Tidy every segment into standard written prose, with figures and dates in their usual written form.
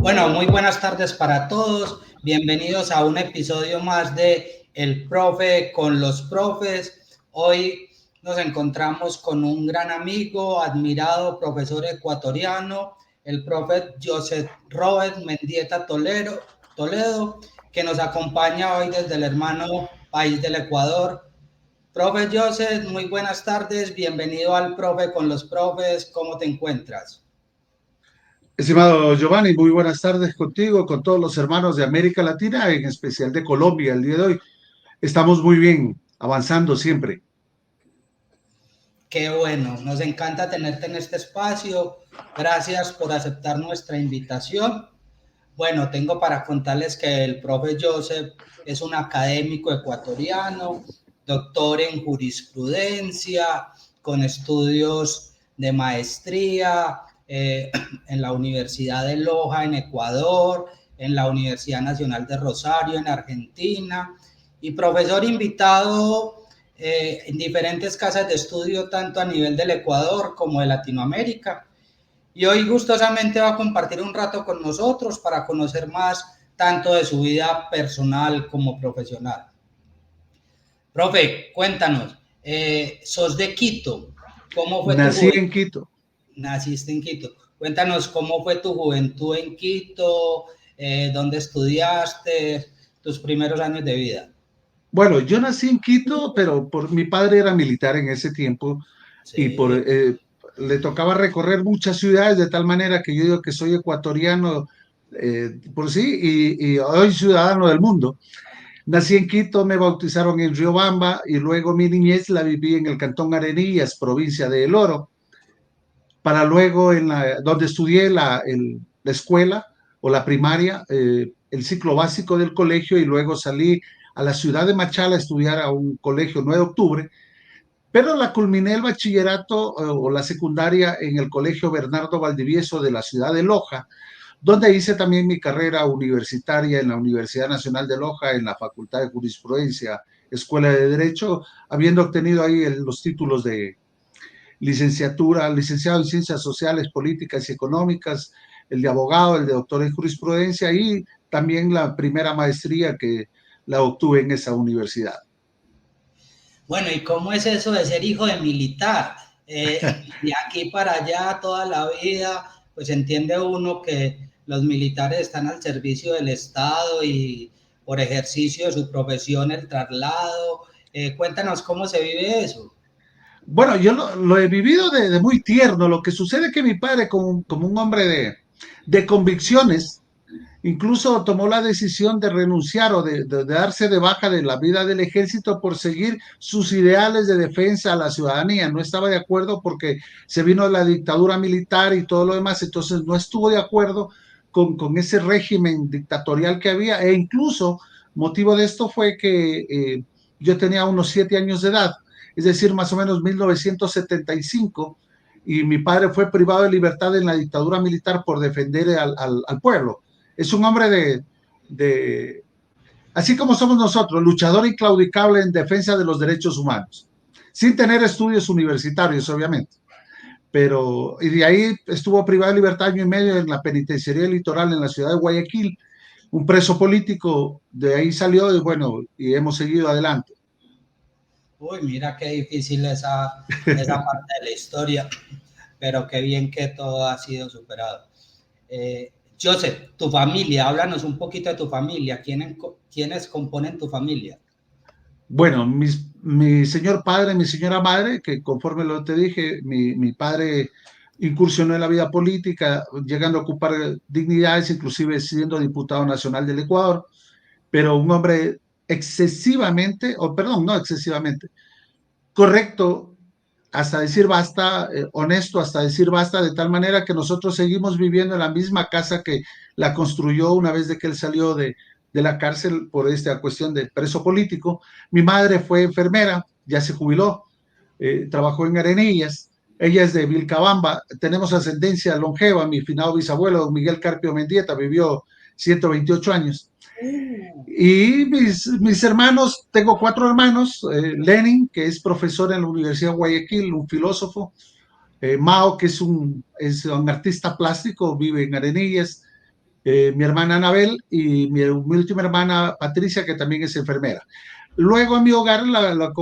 Bueno, muy buenas tardes para todos. Bienvenidos a un episodio más de El Profe con los Profes. Hoy nos encontramos con un gran amigo, admirado profesor ecuatoriano, el profe Joseph Robert Mendieta Toledo, que nos acompaña hoy desde el hermano país del Ecuador. Profe Joseph, muy buenas tardes. Bienvenido al Profe con los Profes. ¿Cómo te encuentras? Estimado Giovanni, muy buenas tardes contigo, con todos los hermanos de América Latina, en especial de Colombia el día de hoy. Estamos muy bien, avanzando siempre. Qué bueno, nos encanta tenerte en este espacio. Gracias por aceptar nuestra invitación. Bueno, tengo para contarles que el profe Joseph es un académico ecuatoriano, doctor en jurisprudencia, con estudios de maestría en la Universidad de Loja en Ecuador, en la Universidad Nacional de Rosario en Argentina, y profesor invitado en diferentes casas de estudio, tanto a nivel del Ecuador como de Latinoamérica. Y hoy gustosamente va a compartir un rato con nosotros para conocer más tanto de su vida personal como profesional. Profe, cuéntanos, sos de Quito, ¿cómo fue tu Nací juventud? en Quito. Naciste en Quito. Cuéntanos cómo fue tu juventud en Quito, dónde estudiaste, tus primeros años de vida. Bueno, yo nací en Quito, pero mi padre era militar en ese tiempo y Sí. le tocaba recorrer muchas ciudades de tal manera que yo digo que soy ecuatoriano por sí y hoy ciudadano del mundo. Nací en Quito, me bautizaron en Riobamba y luego mi niñez la viví en el Cantón Arenillas, provincia de El Oro, para luego donde estudié la escuela o la primaria, el ciclo básico del colegio y luego salí a la ciudad de Machala a estudiar a un colegio 9 de octubre, pero la culminé el bachillerato o la secundaria en el colegio Bernardo Valdivieso de la ciudad de Loja, donde hice también mi carrera universitaria en la Universidad Nacional de Loja, en la Facultad de Jurisprudencia, Escuela de Derecho, habiendo obtenido ahí los títulos de licenciatura, licenciado en Ciencias Sociales, Políticas y Económicas, el de abogado, el de doctor en jurisprudencia y también la primera maestría que la obtuve en esa universidad. Bueno, ¿y cómo es eso de ser hijo de militar? De aquí para allá toda la vida, pues entiende uno que los militares están al servicio del Estado y por ejercicio de su profesión el traslado. Cuéntanos cómo se vive eso. Bueno, yo lo he vivido de muy tierno. Lo que sucede es que mi padre, como un hombre de convicciones, incluso tomó la decisión de renunciar o de darse de baja de la vida del ejército por seguir sus ideales de defensa a la ciudadanía. No estaba de acuerdo porque se vino la dictadura militar y todo lo demás, entonces no estuvo de acuerdo con ese régimen dictatorial que había e incluso motivo de esto fue que yo tenía unos 7 años de edad, es decir, más o menos 1975, y mi padre fue privado de libertad en la dictadura militar por defender al pueblo. Es un hombre así como somos nosotros, luchador inclaudicable en defensa de los derechos humanos, sin tener estudios universitarios, obviamente. Pero, y de ahí estuvo privado de libertad 1 año y medio en la penitenciaría litoral en la ciudad de Guayaquil, un preso político, de ahí salió y bueno, y hemos seguido adelante. Uy, mira qué difícil esa parte de la historia, pero qué bien que todo ha sido superado. Joseph, tu familia, háblanos un poquito de tu familia. ¿Quiénes componen tu familia? Bueno, mi señor padre, mi señora madre, que conforme lo te dije, mi padre incursionó en la vida política, llegando a ocupar dignidades, inclusive siendo diputado nacional del Ecuador, pero un hombre excesivamente, o perdón, no excesivamente, correcto hasta decir basta, honesto hasta decir basta, de tal manera que nosotros seguimos viviendo en la misma casa que la construyó una vez de que él salió de la cárcel por esta cuestión de preso político. Mi madre fue enfermera, ya se jubiló, trabajó en Arenillas, ella es de Vilcabamba, tenemos ascendencia longeva, mi finado bisabuelo, don Miguel Carpio Mendieta, vivió 128 años. Y mis hermanos, tengo 4 hermanos, Lenin, que es profesor en la Universidad de Guayaquil, un filósofo, Mao, que es un artista plástico, vive en Arenillas, mi hermana Anabel y mi última hermana Patricia, que también es enfermera. Luego a mi hogar lo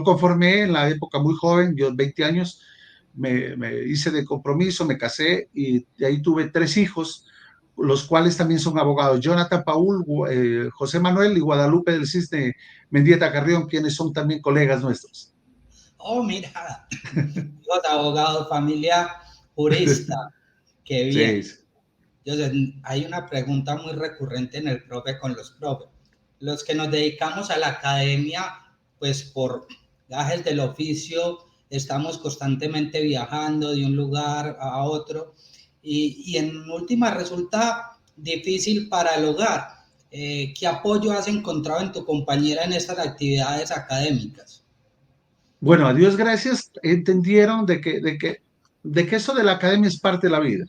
conformé en la época muy joven, yo 20 años, me hice de compromiso, me casé y de ahí tuve 3 hijos, los cuales también son abogados, Jonathan Paul, José Manuel y Guadalupe del Cisne Mendieta Carrión, quienes son también colegas nuestros. Oh, mira, hijos de abogados, familia jurista, qué Sí, bien. Entonces, hay una pregunta muy recurrente en el profe con los profes. Los que nos dedicamos a la academia, pues por gajes del oficio, estamos constantemente viajando de un lugar a otro y en última resulta difícil para el hogar. ¿Qué apoyo has encontrado en tu compañera en estas actividades académicas? bueno, a Dios gracias, entendieron de que eso de la academia es parte de la vida.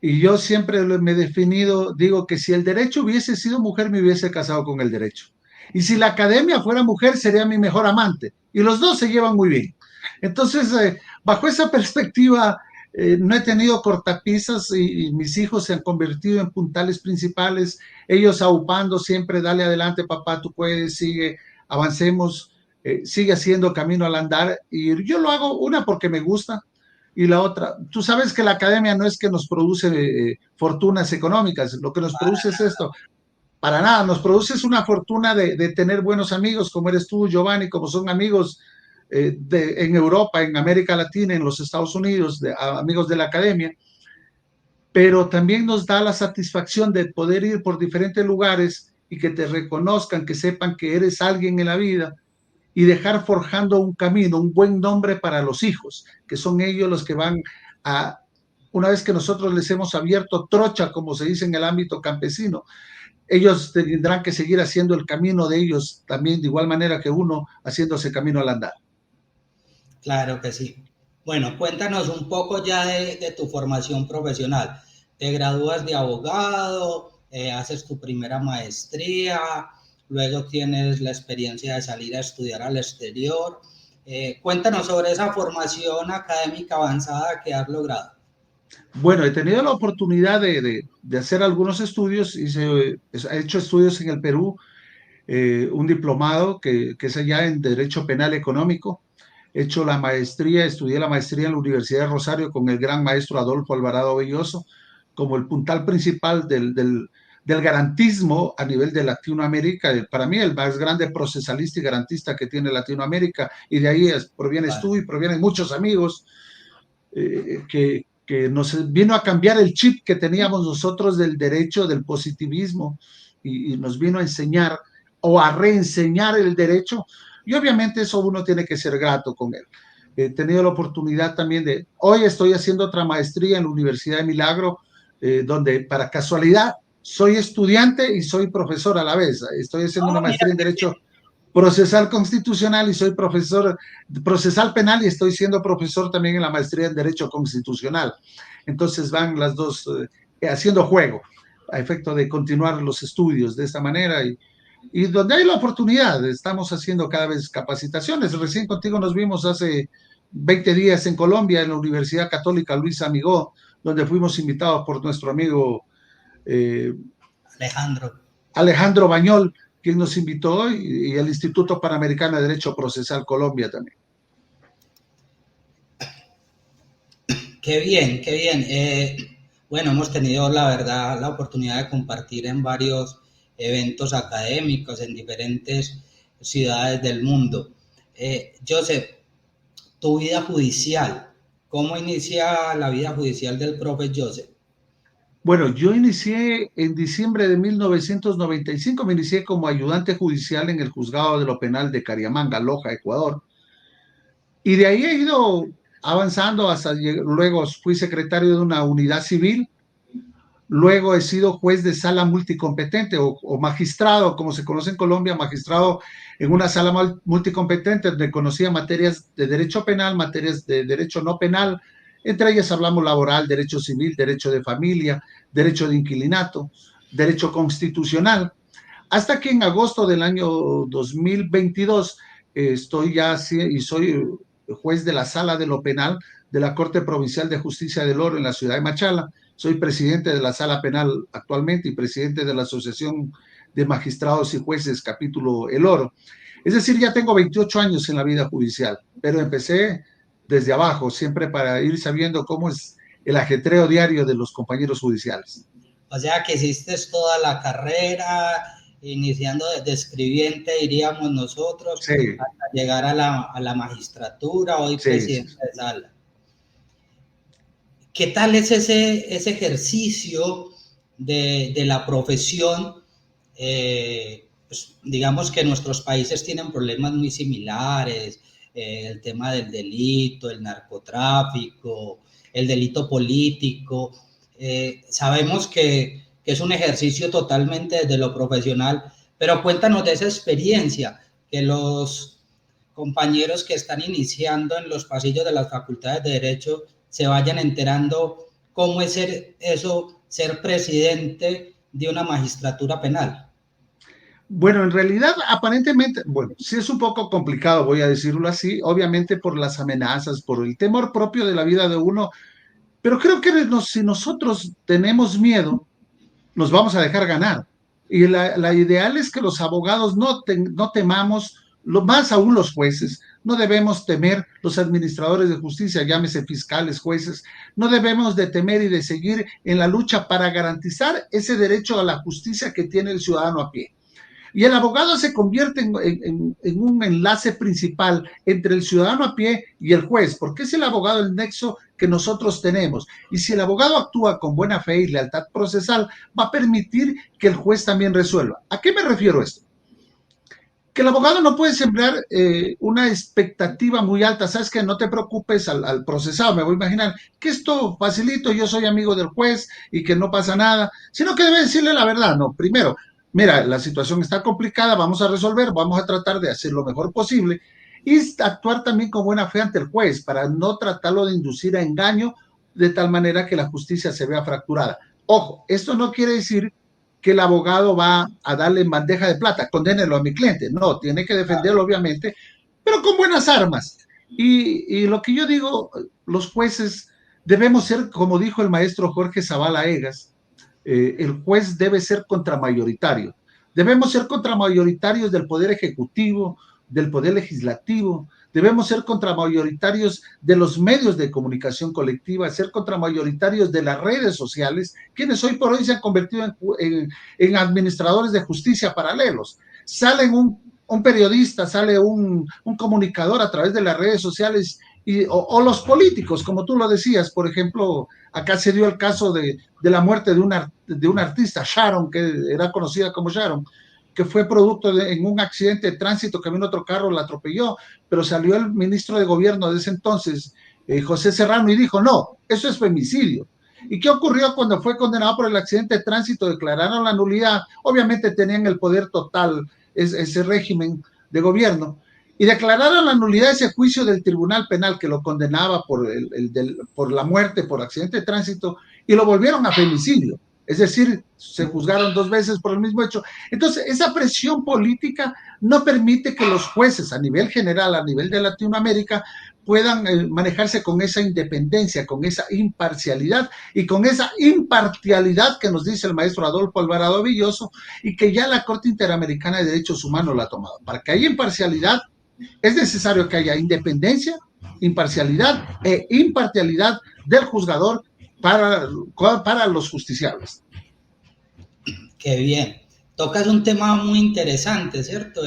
Y yo siempre me he definido, digo que si el derecho hubiese sido mujer, me hubiese casado con el derecho. Y si la academia fuera mujer, sería mi mejor amante. Y los dos se llevan muy bien. Entonces, bajo esa perspectiva, no he tenido cortapisas y mis hijos se han convertido en puntales principales, ellos aupando siempre, dale adelante, papá, tú puedes, sigue, avancemos, sigue haciendo camino al andar. Y yo lo hago, una, porque me gusta, y la otra, tú sabes que la academia no es que nos produce fortunas económicas, lo que nos produce es esto, para nada, nos produce es una fortuna de tener buenos amigos, como eres tú, Giovanni, como son amigos en Europa, en América Latina, en los Estados Unidos, amigos de la academia, pero también nos da la satisfacción de poder ir por diferentes lugares y que te reconozcan, que sepan que eres alguien en la vida y dejar forjando un camino, un buen nombre para los hijos, que son ellos los que van a, una vez que nosotros les hemos abierto trocha, como se dice en el ámbito campesino, ellos tendrán que seguir haciendo el camino de ellos también de igual manera que uno haciéndose camino al andar. Claro que sí. Bueno, cuéntanos un poco ya de tu formación profesional. Te gradúas de abogado, haces tu primera maestría, luego tienes la experiencia de salir a estudiar al exterior. Cuéntanos sobre esa formación académica avanzada que has logrado. Bueno, he tenido la oportunidad de hacer algunos estudios, he hecho estudios en el Perú, un diplomado que es allá en Derecho Penal Económico. He hecho la maestría, estudié la maestría en la Universidad de Rosario con el gran maestro Adolfo Alvarado Belloso, como el puntal principal del garantismo a nivel de Latinoamérica. Para mí, el más grande procesalista y garantista que tiene Latinoamérica, y de ahí provienes Vale. tú y provienen muchos amigos que nos vino a cambiar el chip que teníamos nosotros del derecho, del positivismo, y nos vino a enseñar o a reenseñar el derecho, y obviamente eso uno tiene que ser grato con él. He tenido la oportunidad también hoy estoy haciendo otra maestría en la Universidad de Milagro, donde para casualidad soy estudiante y soy profesor a la vez. Estoy haciendo una Oh, mira maestría en qué Derecho bien. procesal constitucional y soy profesor procesal penal y estoy siendo profesor también en la maestría en Derecho Constitucional. Entonces van las dos haciendo juego a efecto de continuar los estudios de esta manera y donde hay la oportunidad, estamos haciendo cada vez capacitaciones. Recién contigo nos vimos hace 20 días en Colombia, en la Universidad Católica Luis Amigó, donde fuimos invitados por nuestro amigo eh, Alejandro. Alejandro Bañol, quien nos invitó, y el Instituto Panamericano de Derecho Procesal Colombia también. Qué bien, qué bien. Bueno, hemos tenido la verdad la oportunidad de compartir en varios eventos académicos en diferentes ciudades del mundo. Joseph, tu vida judicial, ¿cómo inicia la vida judicial del profe Joseph? Bueno, yo inicié en diciembre de 1995, me inicié como ayudante judicial en el juzgado de lo penal de Cariamanga, Loja, Ecuador. Y de ahí he ido avanzando hasta luego fui secretario de una unidad civil. Luego he sido juez de sala multicompetente o magistrado, como se conoce en Colombia, magistrado en una sala multicompetente donde conocía materias de derecho penal, materias de derecho no penal. Entre ellas hablamos laboral, derecho civil, derecho de familia, derecho de inquilinato, derecho constitucional. Hasta que en agosto del año 2022 estoy ya y soy juez de la sala de lo penal de la Corte Provincial de Justicia del Oro en la ciudad de Machala. Soy presidente de la Sala Penal actualmente y presidente de la Asociación de Magistrados y Jueces, capítulo El Oro. Es decir, ya tengo 28 años en la vida judicial, pero empecé desde abajo, siempre para ir sabiendo cómo es el ajetreo diario de los compañeros judiciales. O sea que hiciste toda la carrera, iniciando de escribiente, diríamos nosotros, Sí, hasta llegar a la magistratura, hoy sí, sí. presidente de sala. ¿Qué tal es ese ejercicio de la profesión? Pues, digamos que nuestros países tienen problemas muy similares, el tema del delito, el narcotráfico, el delito político. Sabemos que es un ejercicio totalmente desde lo profesional, pero cuéntanos de esa experiencia, que los compañeros que están iniciando en los pasillos de las facultades de Derecho se vayan enterando cómo es ser presidente de una magistratura penal. Bueno, en realidad, aparentemente, bueno, sí es un poco complicado, voy a decirlo así, obviamente por las amenazas, por el temor propio de la vida de uno, pero creo que si nosotros tenemos miedo, nos vamos a dejar ganar. Y la ideal es que los abogados no temamos, lo más aún los jueces, no debemos temer los administradores de justicia, llámese fiscales, jueces, no debemos de temer y de seguir en la lucha para garantizar ese derecho a la justicia que tiene el ciudadano a pie. Y el abogado se convierte en un enlace principal entre el ciudadano a pie y el juez, porque es el abogado el nexo que nosotros tenemos. Y si el abogado actúa con buena fe y lealtad procesal, va a permitir que el juez también resuelva. ¿A qué me refiero esto? Que el abogado no puede sembrar una expectativa muy alta. Sabes que no te preocupes al procesado, me voy a imaginar que esto facilito, yo soy amigo del juez y que no pasa nada, sino que debe decirle la verdad. No, primero, mira, la situación está complicada, vamos a resolver, vamos a tratar de hacer lo mejor posible y actuar también con buena fe ante el juez para no tratarlo de inducir a engaño de tal manera que la justicia se vea fracturada. Ojo, esto no quiere decir que el abogado va a darle en bandeja de plata, condénelo a mi cliente. No, tiene que defenderlo, obviamente, pero con buenas armas. Y lo que yo digo, los jueces debemos ser, como dijo el maestro Jorge Zavala Egas, el juez debe ser contramayoritario. Debemos ser contramayoritarios del Poder Ejecutivo, del Poder Legislativo, debemos ser contramayoritarios de los medios de comunicación colectiva, ser contramayoritarios de las redes sociales, quienes hoy por hoy se han convertido en administradores de justicia paralelos. Salen un periodista, sale un comunicador a través de las redes sociales o los políticos, como tú lo decías, por ejemplo, acá se dio el caso de la muerte de una artista, Sharon, que era conocida como Sharon, que fue producto en un accidente de tránsito que vino otro carro, la atropelló, pero salió el ministro de gobierno de ese entonces, José Serrano, y dijo, no, eso es femicidio. ¿Y qué ocurrió cuando fue condenado por el accidente de tránsito? Declararon la nulidad, obviamente tenían el poder total, ese régimen de gobierno, y declararon la nulidad de ese juicio del Tribunal Penal que lo condenaba por la muerte por accidente de tránsito y lo volvieron a femicidio. Es decir, se juzgaron 2 veces por el mismo hecho. Entonces, esa presión política no permite que los jueces a nivel general, a nivel de Latinoamérica, puedan manejarse con esa independencia, con esa imparcialidad y con esa impartialidad que nos dice el maestro Adolfo Alvarado Villoso y que ya la Corte Interamericana de Derechos Humanos la ha tomado. Para que haya imparcialidad, es necesario que haya independencia, imparcialidad e impartialidad del juzgador para los justiciables. Qué bien. Tocas un tema muy interesante, ¿cierto?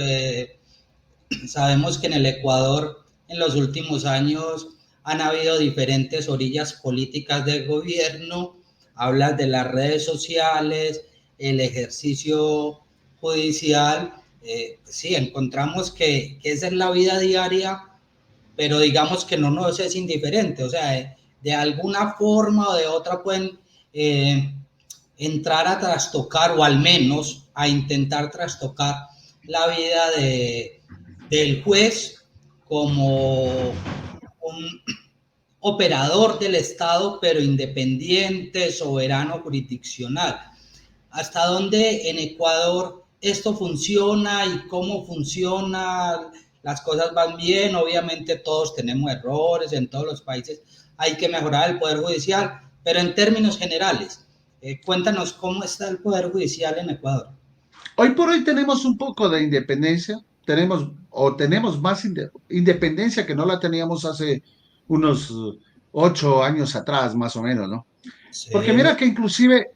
Sabemos que en el Ecuador en los últimos años han habido diferentes orillas políticas del gobierno. Hablas de las redes sociales, el ejercicio judicial. Sí, encontramos que esa es la vida diaria, pero digamos que no nos es indiferente. O sea, de alguna forma o de otra pueden entrar a trastocar o al menos a intentar trastocar la vida del juez como un operador del Estado, pero independiente, soberano, jurisdiccional. ¿Hasta dónde en Ecuador esto funciona y cómo funciona? las cosas van bien, obviamente todos tenemos errores en todos los países, hay que mejorar el Poder Judicial, pero en términos generales, cuéntanos cómo está el Poder Judicial en Ecuador. Hoy por hoy tenemos un poco de independencia, tenemos más independencia que no la teníamos hace unos 8 años atrás, más o menos, ¿no? Porque Sí, mira que inclusive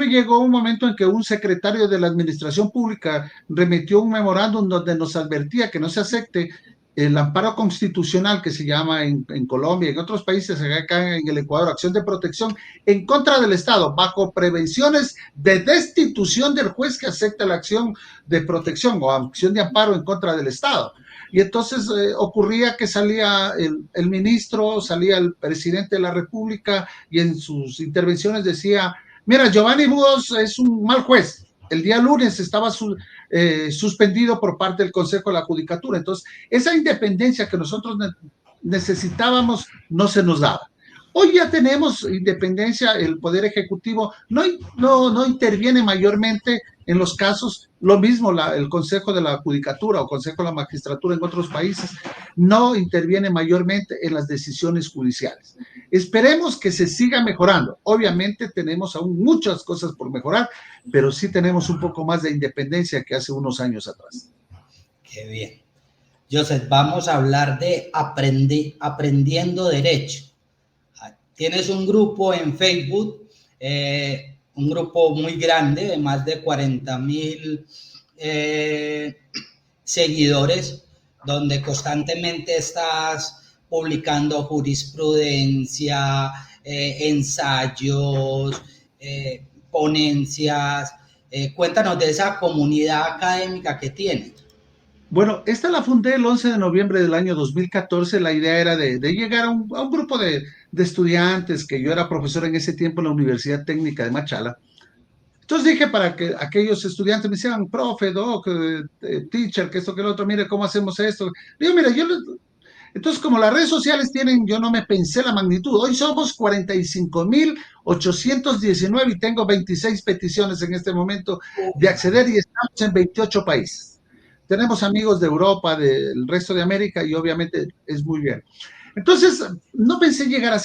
llegó un momento en que un secretario de la administración pública remitió un memorándum donde nos advertía que no se acepte el amparo constitucional que se llama en Colombia y en otros países, acá en el Ecuador, acción de protección en contra del Estado, bajo prevenciones de destitución del juez que acepta la acción de protección o acción de amparo en contra del Estado. Y entonces ocurría que salía el ministro, salía el presidente de la República y en sus intervenciones decía, mira, Giovanni Búhos es un mal juez. El día lunes estaba suspendido por parte del Consejo de la Judicatura. Entonces, esa independencia que nosotros necesitábamos no se nos daba. Hoy ya tenemos independencia, el Poder Ejecutivo no interviene mayormente en los casos, lo mismo el Consejo de la Judicatura o Consejo de la Magistratura en otros países, no interviene mayormente en las decisiones judiciales. Esperemos que se siga mejorando. Obviamente tenemos aún muchas cosas por mejorar, pero sí tenemos un poco más de independencia que hace unos años atrás. qué bien. Joseph, vamos a hablar de aprendiendo derecho. Tienes un grupo en Facebook, un grupo muy grande de más de 40,000 seguidores, donde constantemente estás publicando jurisprudencia, ensayos, ponencias. Cuéntanos de esa comunidad académica que tienen. Bueno, esta la fundé el 11 de noviembre del año 2014. La idea era de llegar a un grupo de estudiantes, que yo era profesor en ese tiempo en la Universidad Técnica de Machala. Entonces dije para que aquellos estudiantes me decían, profe, doc, teacher, que esto, que lo otro, mire, ¿cómo hacemos esto? Digo, mira, entonces como las redes sociales tienen, yo no me pensé la magnitud. Hoy somos 45,819 y tengo 26 peticiones en este momento de acceder y estamos en 28 países. Tenemos amigos de Europa, del resto de América y obviamente es muy bien. Entonces, no pensé llegar a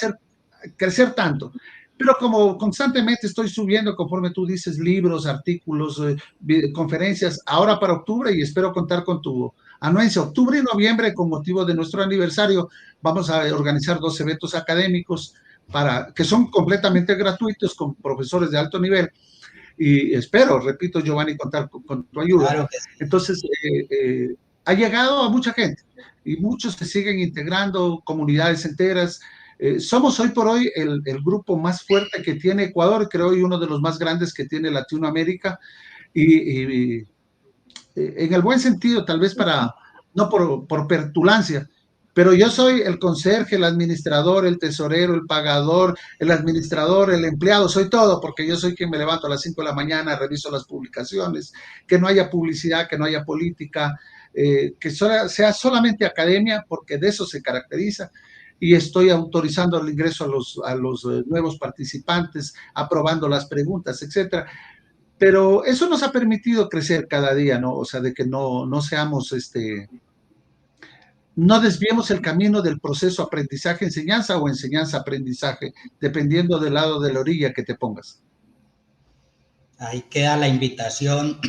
crecer tanto, pero como constantemente estoy subiendo, conforme tú dices, libros, artículos, conferencias, ahora para octubre y espero contar con tu anuencia. Octubre y noviembre, con motivo de nuestro aniversario, vamos a organizar 2 eventos académicos que son completamente gratuitos con profesores de alto nivel y espero, repito, Giovanni, contar con tu ayuda. Claro que sí. Entonces, ha llegado a mucha gente y muchos se siguen integrando, comunidades enteras. Somos hoy por hoy el grupo más fuerte que tiene Ecuador, creo, y uno de los más grandes que tiene Latinoamérica, y en el buen sentido, tal vez no por petulancia, pero yo soy el conserje, el administrador, el tesorero, el pagador, el administrador, el empleado, soy todo, porque yo soy quien me levanto a las 5 de la mañana, reviso las publicaciones, que no haya publicidad, que no haya política, que sea solamente academia, porque de eso se caracteriza, y estoy autorizando el ingreso a los nuevos participantes, aprobando las preguntas, etcétera. Pero eso nos ha permitido crecer cada día, ¿no? O sea, de que no seamos, no desviemos el camino del proceso aprendizaje-enseñanza o enseñanza-aprendizaje, dependiendo del lado de la orilla que te pongas. Ahí queda la invitación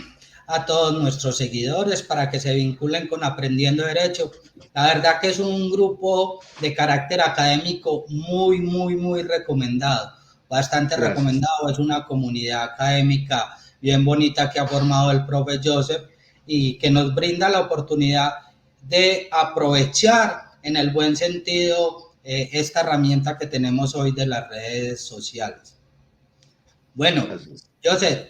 a todos nuestros seguidores para que se vinculen con Aprendiendo Derecho. La verdad que es un grupo de carácter académico muy, muy, muy recomendado, bastante Gracias. recomendado. Es una comunidad académica bien bonita que ha formado el profe Joseph y que nos brinda la oportunidad de aprovechar en el buen sentido esta herramienta que tenemos hoy de las redes sociales. Bueno, Gracias. Joseph,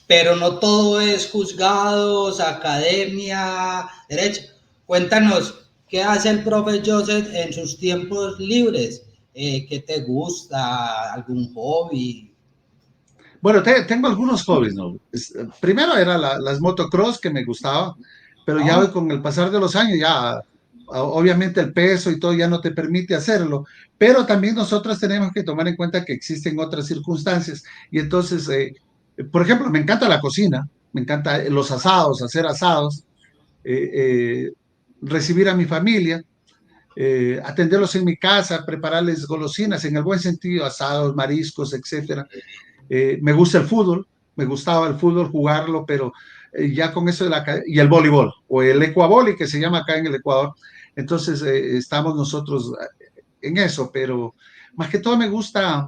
pero no todo es juzgados, academia, derecho. Cuéntanos, ¿qué hace el profe Joseph en sus tiempos libres? ¿Qué te gusta? ¿Algún hobby? Bueno, tengo algunos hobbies, ¿no? Primero era las motocross que me gustaba, pero ya hoy ¿No? con el pasar de los años, ya obviamente el peso y todo ya no te permite hacerlo, pero también nosotros tenemos que tomar en cuenta que existen otras circunstancias y entonces, por ejemplo, me encanta la cocina, me encanta los asados, hacer asados, eh, eh, recibir a mi familia, atenderlos en mi casa, prepararles golosinas, en el buen sentido, asados, mariscos, etcétera. Me gusta el fútbol, me gustaba el fútbol, jugarlo, pero ya con eso de y el voleibol, o el ecuavoli, que se llama acá en el Ecuador. Entonces, estamos nosotros en eso, pero más que todo me gusta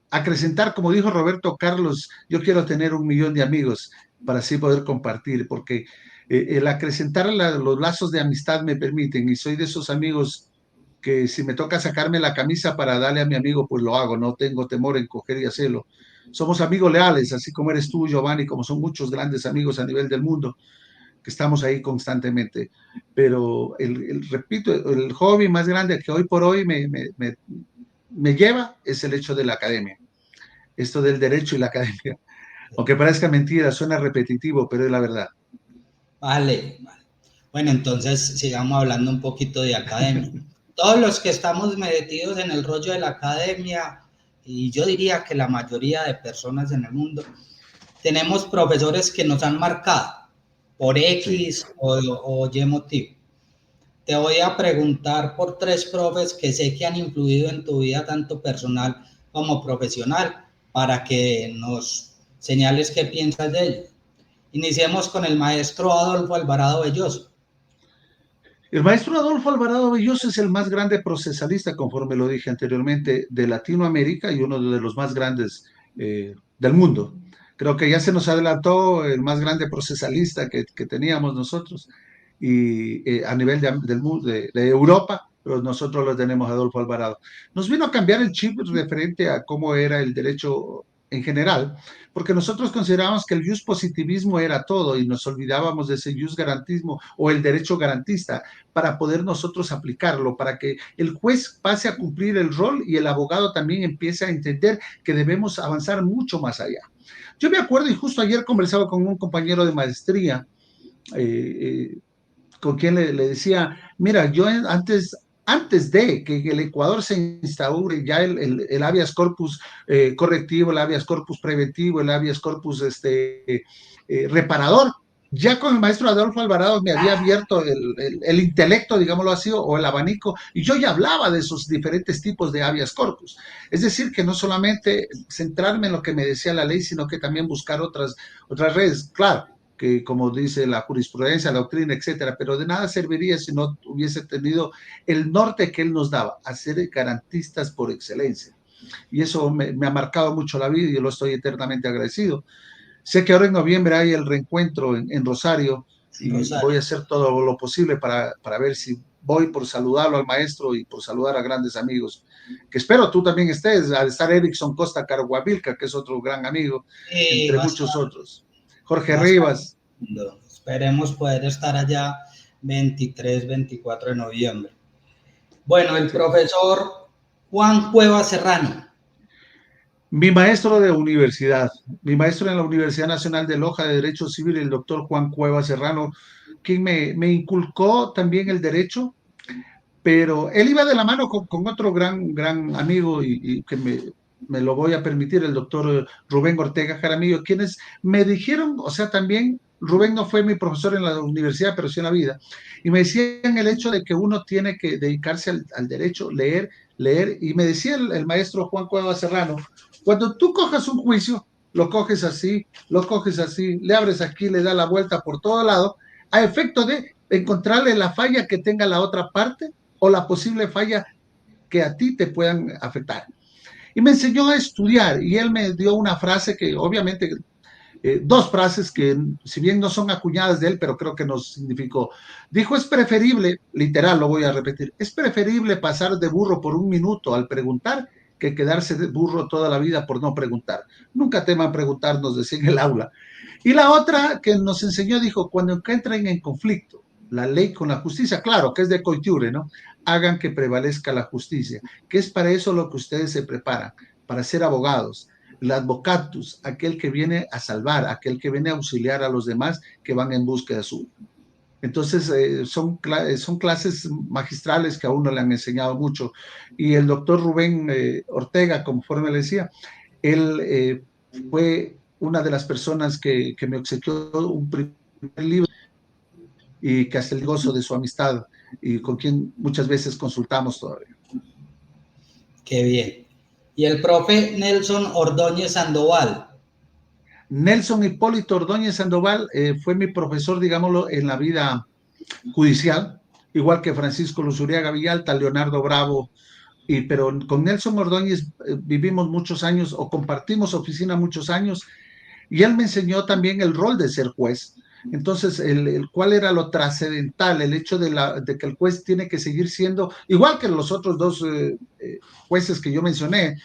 acrecentar, como dijo Roberto Carlos, yo quiero tener 1 millón de amigos para así poder compartir, porque el acrecentar los lazos de amistad me permiten, y soy de esos amigos que si me toca sacarme la camisa para darle a mi amigo, pues lo hago, no tengo temor en coger y hacerlo. Somos amigos leales, así como eres tú, Giovanni, como son muchos grandes amigos a nivel del mundo, que estamos ahí constantemente. Pero, repito, el hobby más grande que hoy por hoy me lleva es el hecho de la academia, esto del derecho y la academia. Aunque parezca mentira, suena repetitivo, pero es la verdad. Vale, vale. Bueno, entonces sigamos hablando un poquito de academia. Todos los que estamos metidos en el rollo de la academia, y yo diría que la mayoría de personas en el mundo, tenemos profesores que nos han marcado por Sí. X o Y motivo. Te voy a preguntar por 3 profes que sé que han influido en tu vida tanto personal como profesional para que nos señales qué piensas de ellos. Iniciemos con el maestro Adolfo Alvarado Belloso. El maestro Adolfo Alvarado Belloso es el más grande procesalista, conforme lo dije anteriormente, de Latinoamérica y uno de los más grandes del mundo. Creo que ya se nos adelantó el más grande procesalista que teníamos nosotros y a nivel de Europa, pero nosotros lo tenemos Adolfo Alvarado. Nos vino a cambiar el chip referente a cómo era el derecho en general, porque nosotros considerábamos que el jus positivismo era todo y nos olvidábamos de ese jus garantismo o el derecho garantista para poder nosotros aplicarlo, para que el juez pase a cumplir el rol y el abogado también empiece a entender que debemos avanzar mucho más allá. Yo me acuerdo, y justo ayer conversaba con un compañero de maestría, con quien le decía, mira, yo antes de que el Ecuador se instaure ya el habeas corpus correctivo, el habeas corpus preventivo, el habeas corpus reparador, ya con el maestro Adolfo Alvarado me había abierto el intelecto, digámoslo así, o el abanico, y yo ya hablaba de esos diferentes tipos de habeas corpus. Es decir, que no solamente centrarme en lo que me decía la ley, sino que también buscar otras redes. Claro, que como dice la jurisprudencia, la doctrina, etcétera, pero de nada serviría si no hubiese tenido el norte que él nos daba, a ser garantistas por excelencia. Y eso me ha marcado mucho la vida y yo lo estoy eternamente agradecido. Sé que ahora en noviembre hay el reencuentro en Rosario y voy a Rosario. hacer todo lo posible para ver si voy por saludarlo al maestro y por saludar a grandes amigos, que espero tú también estés, al estar Erickson Costa Carguavilca, que es otro gran amigo, Y entre va a estar, muchos otros. Jorge va a estar. Rivas. Esperemos poder estar allá 23, 24 de noviembre. Bueno, el Sí. profesor Juan Cueva Serrano. Mi maestro de universidad, mi maestro en la Universidad Nacional de Loja de Derecho Civil, el doctor Juan Cueva Serrano, quien me inculcó también el derecho, pero él iba de la mano con otro gran amigo y que me lo voy a permitir, el doctor Rubén Ortega Jaramillo, quienes me dijeron, o sea, también Rubén no fue mi profesor en la universidad, pero sí en la vida, y me decían el hecho de que uno tiene que dedicarse al derecho, leer, y me decía el maestro Juan Cueva Serrano, cuando tú cojas un juicio, lo coges así, le abres aquí, le das la vuelta por todo lado, a efecto de encontrarle la falla que tenga la otra parte o la posible falla que a ti te puedan afectar. Y me enseñó a estudiar y él me dio una frase que obviamente, 2 frases que si bien no son acuñadas de él, pero creo que nos significó. Dijo, es preferible, literal lo voy a repetir, es preferible pasar de burro por 1 minuto al preguntar que quedarse de burro toda la vida por no preguntar. Nunca teman preguntar, nos decía en el aula. Y la otra que nos enseñó dijo, cuando entren en conflicto la ley con la justicia, claro, que es de coiture, ¿no? Hagan que prevalezca la justicia, que es para eso lo que ustedes se preparan, para ser abogados. El advocatus, aquel que viene a salvar, aquel que viene a auxiliar a los demás que van en búsqueda suya. Entonces, son clases magistrales que a uno le han enseñado mucho. Y el doctor Rubén Ortega, conforme le decía, él fue una de las personas que me obsequió un primer libro y que hasta el gozo de su amistad y con quien muchas veces consultamos todavía. Qué bien. Y el profe Nelson Ordóñez Sandoval. Nelson Hipólito Ordóñez Sandoval fue mi profesor, digámoslo, en la vida judicial, igual que Francisco Luzuriaga Villalta, Leonardo Bravo, pero con Nelson Ordóñez vivimos muchos años o compartimos oficina muchos años y él me enseñó también el rol de ser juez. Entonces, ¿cuál era lo trascendental? El hecho de que el juez tiene que seguir siendo, igual que los otros dos jueces que yo mencioné,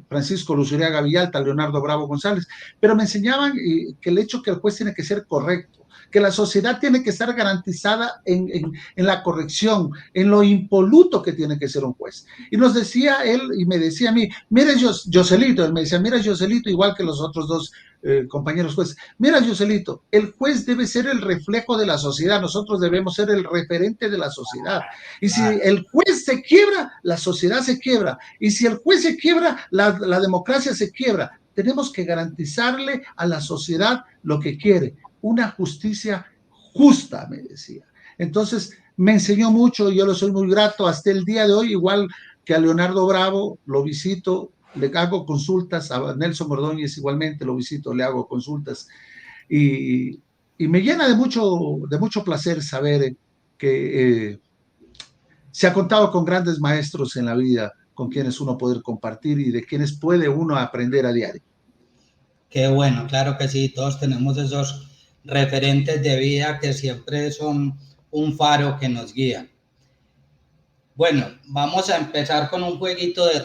Francisco Luzuriaga Villalta, Leonardo Bravo González, pero me enseñaban que el hecho que el juez tiene que ser correcto, que la sociedad tiene que estar garantizada en la corrección, en lo impoluto que tiene que ser un juez. Y nos decía él, y me decía a mí, mire Joselito, él me decía, mira Joselito, igual que los otros dos compañeros jueces, mira Joselito, el juez debe ser el reflejo de la sociedad, nosotros debemos ser el referente de la sociedad. Y si el juez se quiebra, la sociedad se quiebra. Y si el juez se quiebra, la democracia se quiebra. Tenemos que garantizarle a la sociedad lo que quiere, una justicia justa, me decía. Entonces, me enseñó mucho, yo le soy muy grato hasta el día de hoy, igual que a Leonardo Bravo, lo visito, le hago consultas, a Nelson Ordóñez igualmente lo visito, le hago consultas, y me llena de mucho placer saber que se ha contado con grandes maestros en la vida, con quienes uno puede compartir y de quienes puede uno aprender a diario. Qué bueno, claro que sí, todos tenemos esos referentes de vida que siempre son un faro que nos guía. Bueno, vamos a empezar con un jueguito de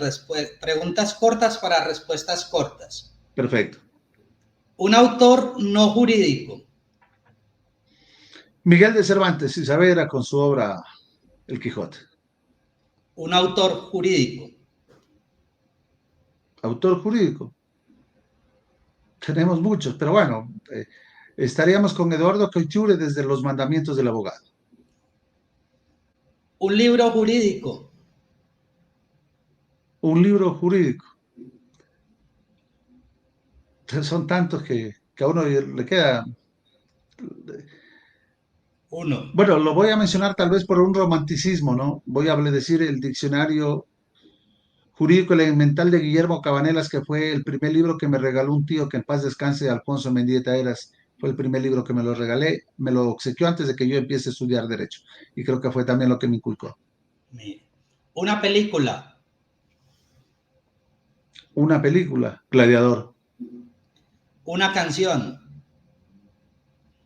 preguntas cortas para respuestas cortas. Perfecto. Un autor no jurídico. Miguel de Cervantes y Saavedra con su obra El Quijote. Un autor jurídico. Autor jurídico. Tenemos muchos, pero bueno, estaríamos con Eduardo Coiture desde Los Mandamientos del Abogado. Un libro jurídico. Un libro jurídico. Son tantos que a uno le queda. Uno. Bueno, lo voy a mencionar tal vez por un romanticismo, ¿no? Voy a decir el diccionario jurídico elemental de Guillermo Cabanelas, que fue el primer libro que me regaló un tío, que en paz descanse, Alfonso Mendieta Eras. Fue el primer libro que me lo regalé, me lo obsequió antes de que yo empiece a estudiar Derecho. Y creo que fue también lo que me inculcó. Una película. Una película, Gladiador. Una canción.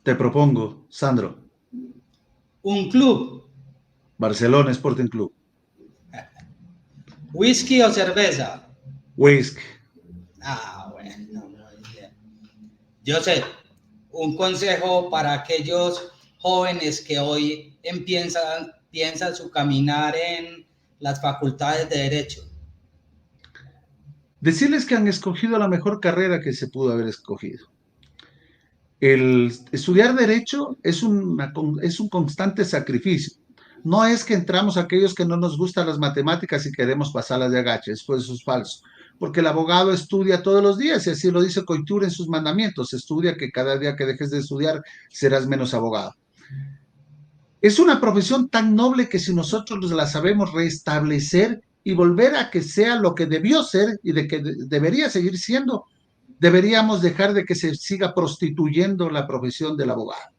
Te propongo, Sandro. Un club. Barcelona Sporting Club. Whisky o cerveza. Whisky. Ah, bueno, muy bien. Yo sé, un consejo para aquellos jóvenes que hoy piensan su caminar en las facultades de Derecho. Decirles que han escogido la mejor carrera que se pudo haber escogido. El estudiar Derecho es un constante sacrificio. No es que entramos aquellos que no nos gustan las matemáticas y queremos pasarlas de agaches, pues eso es falso. Porque el abogado estudia todos los días, y así lo dice Coiture en sus mandamientos, estudia que cada día que dejes de estudiar serás menos abogado. Es una profesión tan noble que si nosotros la sabemos restablecer y volver a que sea lo que debió ser y de que debería seguir siendo, deberíamos dejar de que se siga prostituyendo la profesión del abogado,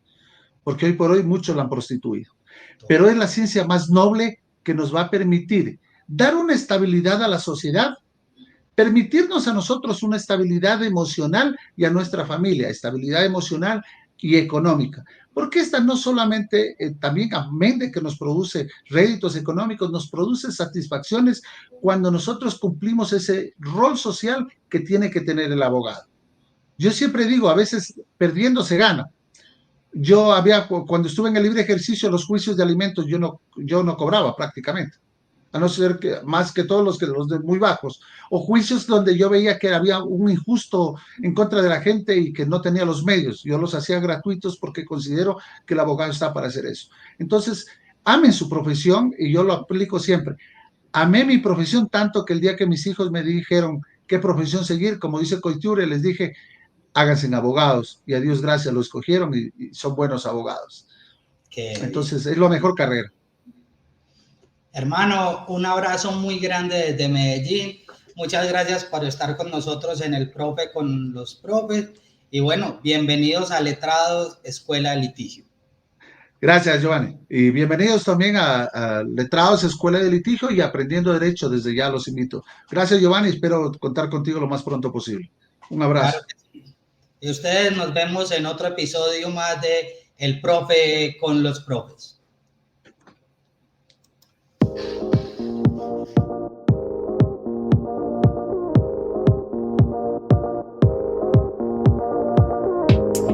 porque hoy por hoy muchos la han prostituido. Pero es la ciencia más noble que nos va a permitir dar una estabilidad a la sociedad, permitirnos a nosotros una estabilidad emocional y a nuestra familia, estabilidad emocional y económica. Porque esta no solamente, también amén de que nos produce réditos económicos, nos produce satisfacciones cuando nosotros cumplimos ese rol social que tiene que tener el abogado. Yo siempre digo, a veces perdiendo se gana. Cuando estuve en el libre ejercicio, los juicios de alimentos, yo no cobraba prácticamente, a no ser que más que todos los de muy bajos, o juicios donde yo veía que había un injusto en contra de la gente y que no tenía los medios. Yo los hacía gratuitos porque considero que el abogado está para hacer eso. Entonces, amen su profesión y yo lo aplico siempre. Amé mi profesión tanto que el día que mis hijos me dijeron qué profesión seguir, como dice Coiture, les dije, háganse abogados, y a Dios gracias lo escogieron y son buenos abogados. Entonces, es la mejor carrera. Hermano, un abrazo muy grande desde Medellín. Muchas gracias por estar con nosotros en el Profe con los Profes. Y bueno, bienvenidos a Letrados, Escuela de Litigio. Gracias, Giovanni. Y bienvenidos también a Letrados, Escuela de Litigio y Aprendiendo Derecho. Desde ya los invito. Gracias, Giovanni. Espero contar contigo lo más pronto posible. Un abrazo. Claro que sí. Y ustedes nos vemos en otro episodio más de El Profe con los Profes.